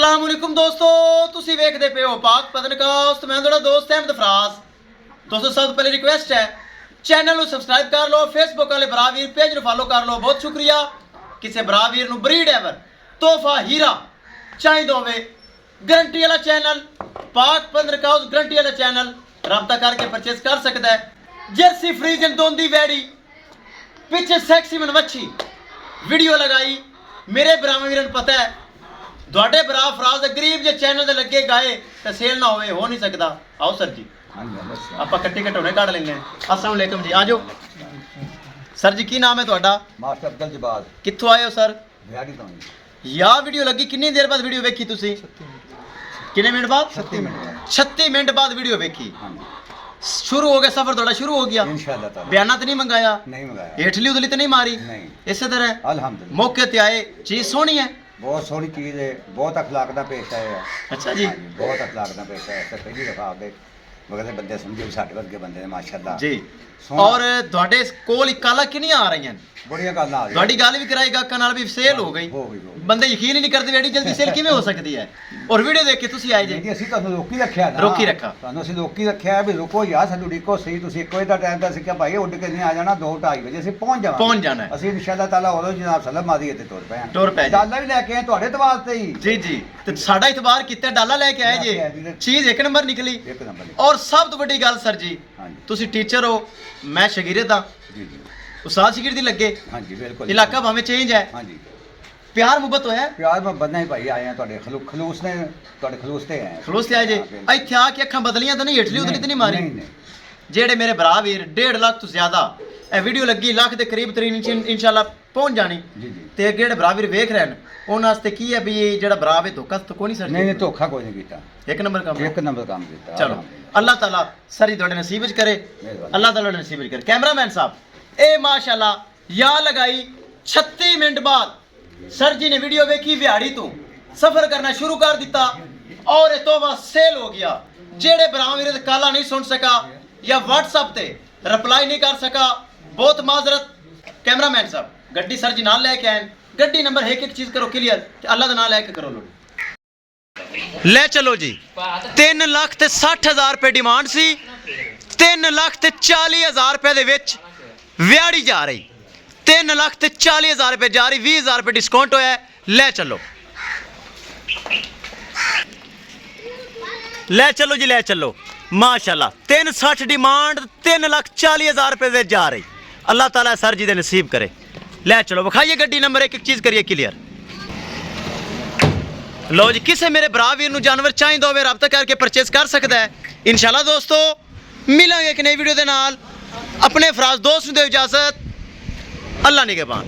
अस्सलाम वालेकुम दोस्तों, तुसी वेखदे पे हो पाक पदनकास्ट। मैं थोड़ा दोस्त अहमद फराज। दोस्तों सब तो पहले रिक्वेस्ट है चैनल को सब्सक्राइब कर लो, फेसबुक वाले बरावीर पेज को फॉलो कर लो। बहुत शुक्रिया। किसी बरावीर ਨੂੰ ब्रीड एवर तोहफा हीरा चाहिए होवे गारंटी वाला चैनल पाक पदनकास्ट गारंटी वाला चैनल रब्ता करके परचेस कर सकता है। जर्सी फ्रीजन दोंदी वैड़ी पिछे सैक्सी मन मच्छी वीडियो लगाई मेरे बरावीर पता है ਤੁਹਾਡੇ ਭਰਾ ਫਰਾਜ਼ ਦੇ ਗਰੀਬ ਜੇ ਚੈਨਲ ਤੇ ਲੱਗੇ ਗਾਏ ਤੇ ਸੇਲ ਨਾ ਹੋਵੇ ਹੋ ਨਹੀਂ ਸਕਦਾ। ਆਓ ਸਰ ਜੀ ਆਪਾਂ ਕੱਟੀ ਘਟੋਣੇ ਕੱਢ ਲੈਂਦੇ ਹਾਂ। अस्सलाम वालेकुम जी, आ जाओ। सर जी की नाम है ਤੁਹਾਡਾ? ਮਾਸਟਰ ਅਬਦੁਲ ਜਬਾਲ। ਕਿੱਥੋਂ ਆਏ ਹੋ ਸਰ? ਵਿਆੜੀ ਤੋਂ। ਯਾ ਵੀਡੀਓ ਲੱਗੀ ਕਿੰਨੀ ਦੇਰ ਬਾਅਦ ਵੀਡੀਓ ਵੇਖੀ ਤੁਸੀਂ? ਕਿੰਨੇ ਮਿੰਟ ਬਾਅਦ? 36 ਮਿੰਟ। 36 ਮਿੰਟ ਬਾਅਦ ਵੀਡੀਓ ਵੇਖੀ। ਹਾਂਜੀ शुरू हो गया सफर थोड़ा शुरू हो गया इंशाअल्लाह ताला। बयाना तो नहीं मंगाया, नहीं मंगाया, हेठली उदली तो नहीं मारी? नहीं। इसी तरह अल्हम्दुलिल्लाह मौके ते आए, चीज सोहनी है, बहुत सोहनी चीज़ है, बहुत अखलाक दा पेश आया है। अच्छा जी। हाँ जी, बहुत अखलाक दा पेश आया है। तो पहली दफा आके मगर बंदे समझो साढ़े वर्गे बंदे ने माशाअल्लाह जी। सोहना। और ਤੁਹਾਡੇ ਕੋਲ ਕਾਲਾ ਕਿੰਨੀਆਂ ਆ ਰਹੀਆਂ? बड़िया गल आ ਤੁਹਾਡੀ ਗੱਲ ਵੀ ਕਰਾਈ ਗਾਕਾਂ ਨਾਲ ਵੀ ਸੇਲ ਹੋ ਗਈ। हो गई ਬੰਦੇ ਯਕੀਨ ਹੀ ਨਹੀਂ ਕਰਦੇ ਵੀ ਐਡੀ ਜਲਦੀ ਸੇਲ ਕਿਵੇਂ ਹੋ ਸਕਦੀ ਹੈ। ਔਰ ਵੀਡੀਓ ਦੇਖ ਕੇ ਤੁਸੀਂ ਆਏ ਜੇ। ਜੀ ਅਸੀਂ ਤੁਹਾਨੂੰ ਰੋਕੀ ਰੱਖਿਆ ਨਾ, ਰੋਕੀ ਰੱਖਾ। ਤੁਹਾਨੂੰ ਅਸੀਂ ਰੋਕੀ ਰੱਖਿਆ ਵੀ ਰੁਕੋ ਯਾਰ ਸਾਨੂੰ ਡਿੱਕੋ ਸਹੀ। ਤੁਸੀਂ 1 ਵਜੇ ਦਾ ਟਾਈਮ ਤਾਂ ਅਸੀਂ ਕਿਹਾ ਭਾਈ ਉੱਡ ਕੇ ਨਹੀਂ ਆ ਜਾਣਾ, 2-2:30 ਵਜੇ ਅਸੀਂ ਪਹੁੰਚ ਜਾਣਾ ਹੈ। ਅਸੀਂ ਇਨਸ਼ਾਅੱਲਾ ਤਾਲਾ ਉਦੋਂ ਜਨਾਬ ਸਲਾਮ ਆਦੀ ਤੇ ਤੁਰ ਪਏ। ਡਾਲਾ ਵੀ ਲੈ ਕੇ ਆਏ ਤੁਹਾਡੇ ਤਵਾਲ ਤੇ ਹੀ। ਜੀ ਜੀ। ਤੇ ਸਾਡਾ ਇਤਬਾਰ ਕੀਤਾ, ਡਾਲਾ ਲੈ ਕੇ ਆਏ ਜੇ, ਚੀਜ਼ ਇੱਕ ਨੰਬਰ ਨਿਕਲੀ। ਇੱਕ ਨੰਬਰ। ਔਰ ਸਭ ਤੋਂ ਵੱਡੀ ਗੱਲ ਸਰ ਜੀ, ਹਾਂਜੀ ਤੁਸੀਂ ਟੀਚਰ ਹੋ, ਮੈਂ ਸ਼ਾਗਿਰਦ ਹਾਂ। ਜੀ ਜੀ ਉਸਤਾਦ ਸ਼ਾਗਿਰਦ ਹੀ ਲੱਗੇ। ਹਾਂਜੀ ਬਿਲकुल। ਇਲਾਕਾ ਭਾਵੇਂ ਚੇਂਜ ਹੈ, ਹਾਂਜੀ ਪਿਆਰ ਮੁਹੱਬਤ ਹੋਇਆ। ਪਿਆਰ ਮੈਂ ਬੰਦਾ ਹੀ ਭਾਈ ਆਏ ਆ ਤੁਹਾਡੇ ਖਲੂਸ ਨੇ, ਤੁਹਾਡੇ ਖਲੂਸ ਤੇ ਆਏ ਖਲੋਸ ਤੇ ਆਏ ਜੇ। ਹਾਂ, ਬਿਲਕੁਲ। ਇੱਥੇ ਆ ਕੇ ਅੱਖਾਂ ਬਦਲੀਆਂ ਤਾਂ ਨਹੀਂ, ਹੇਠਲੀ ਉਤਲੀ ਤਾਂ ਨਹੀਂ ਮਾਰੀ? ਨਹੀਂ ਨਹੀਂ ਜਿਹੜੇ ਮੇਰੇ ਭਰਾ ਵੀਰ 1.5 ਲੱਖ ਤੋਂ ਜ਼ਿਆਦਾ ਇਹ ਵੀਡੀਓ ਲੱਗੀ, ਲੱਖ ਦੇ ਕਰੀਬ ਤਰੀਨ ਇਨਸ਼ਾਅੱਲਾ ਪਹੁੰਚ ਜਾਣੀ। ਜੀ ਜੀ। ਤੇ ਜਿਹੜੇ ਭਰਾ ਵੀਰ ਵੇਖ ਰਹੇ ਨੇ ਉਹਨਾਂ ਵਾਸਤੇ ਕੀ ਹੈ ਵੀ ਇਹ ਜਿਹੜਾ ਭਰਾ ਵੇ ਧੋਖਾ ਤਾਂ ਕੋਈ ਨਹੀਂ ਸਰ? ਨਹੀਂ ਨਹੀਂ ਧੋਖਾ ਕੋਈ ਨਹੀਂ ਕੀਤਾ, ਇੱਕ ਨੰਬਰ ਕੰਮ। ਇੱਕ ਨੰਬਰ ਕੰਮ ਕੀਤਾ। ਚਲੋ ਅੱਲਾਹ ਤਾਲਾ ਸਾਰੀ ਤੁਹਾਡੇ ਨਸੀਬ ਵਿੱਚ ਕਰੇ, ਮਿਹਰਬਾਨੀ। ਅੱਲਾਹ ਤਾਲਾ ਨਸੀਬ ਵਿੱਚ ਕਰੇ। ਕੈਮਰਾਮੈਨ ਸਾਹਿਬ ਇਹ ਮਾਸ਼ਾਅੱਲਾ ਯਾ ਲਗਾਈ 36 ਮਿੰਟ ਬਾਅਦ ਸਰ ਜੀ ਨੇ ਵੀਡੀਓ ਵੇਖੀ, ਵਿਹਾੜੀ ਤੋਂ ਸਫਰ ਕਰਨਾ ਸ਼ੁਰੂ ਕਰ ਦਿੱਤਾ ਔਰ ਇਹ ਤੋਬਾ ਸੇਲ ਹੋ ਗਿਆ। ਜਿਹੜੇ ਭਰਾ ਵੀਰ ਕਾਲਾ ਨਹੀਂ ਸੁਣ ਸਕਾ ਜਾਂ WhatsApp ਤੇ ਰਿਪਲਾਈ ਨਹੀਂ ਕਰ ਸਕਾ, ਬਹੁਤ ਮਾਜ਼ਰਤ। ਕੈਮਰਾਮੈਨ ਸਾਹਿਬ ਗੱਡੀ ਸਰ ਜੀ ਨਾਲ ਲੈ ਕੇ ਆਏ, ਗੱਡੀ ਨੰਬਰ ਇੱਕ ਚੀਜ਼ ਕਰੋ ਕਲੀਅਰ ਤੇ ਅੱਲਾਹ ਦਾ ਨਾਮ ਲੈ ਕੇ ਕਰੋ ਲੋਡ। ਲੈ ਚਲੋ ਜੀ। 3 ਲੱਖ ਤੇ 60,000 ਰੁਪਏ ਡਿਮਾਂਡ ਸੀ, 3 ਲੱਖ ਤੇ 40,000 ਰੁਪਏ ਦੇ ਵਿੱਚ ਵਿਆੜੀ ਜਾ ਰਹੀ। 3 ਲੱਖ ਤੇ 40,000 ਰੁਪਏ ਜਾ ਰਹੀ, 20,000 ਰੁਪਏ ਡਿਸਕਾਊਂਟ ਹੋਇਆ। ਲੈ ਚਲੋ, ਲੈ ਚਲੋ ਜੀ, ਲੈ ਚਲੋ। ਮਾਸ਼ਾਅੱਲਾ 360 ਡਿਮਾਂਡ, 3 ਲੱਖ 40,000 ਰੁਪਏ ਵਿੱਚ ਜਾ ਰਹੀ। ਅੱਲਾਹ ਤਾਲਾ ਸਰ ਜੀ ਦੇ ਨਸੀਬ करे। ਲੈ ਚਲੋ ਵਿਖਾਈਏ ਗੱਡੀ ਨੰਬਰ ਇੱਕ ਚੀਜ਼ ਕਰੀਏ ਕਲੀਅਰ। ਲਓ ਜੀ, ਕਿਸੇ ਮੇਰੇ ਭਰਾ ਵੀਰ ਨੂੰ ਜਾਨਵਰ ਚਾਹੀਦਾ ਹੋਵੇ ਰਾਬਤਾ ਕਰਕੇ ਪਰਚੇਸ ਕਰ ਸਕਦਾ ਹੈ। ਇਨਸ਼ਾਅੱਲਾ ਦੋਸਤੋ ਮਿਲਾਂਗੇ ਇੱਕ ਨਈ ਵੀਡੀਓ ਦੇ ਨਾਲ। ਆਪਣੇ ਫਰਾਜ਼ ਦੋਸਤ ਨੂੰ ਦਿਓ ਇਜਾਜ਼ਤ। ਅੱਲਾ ਨਿਗਹਿਬਾਨ।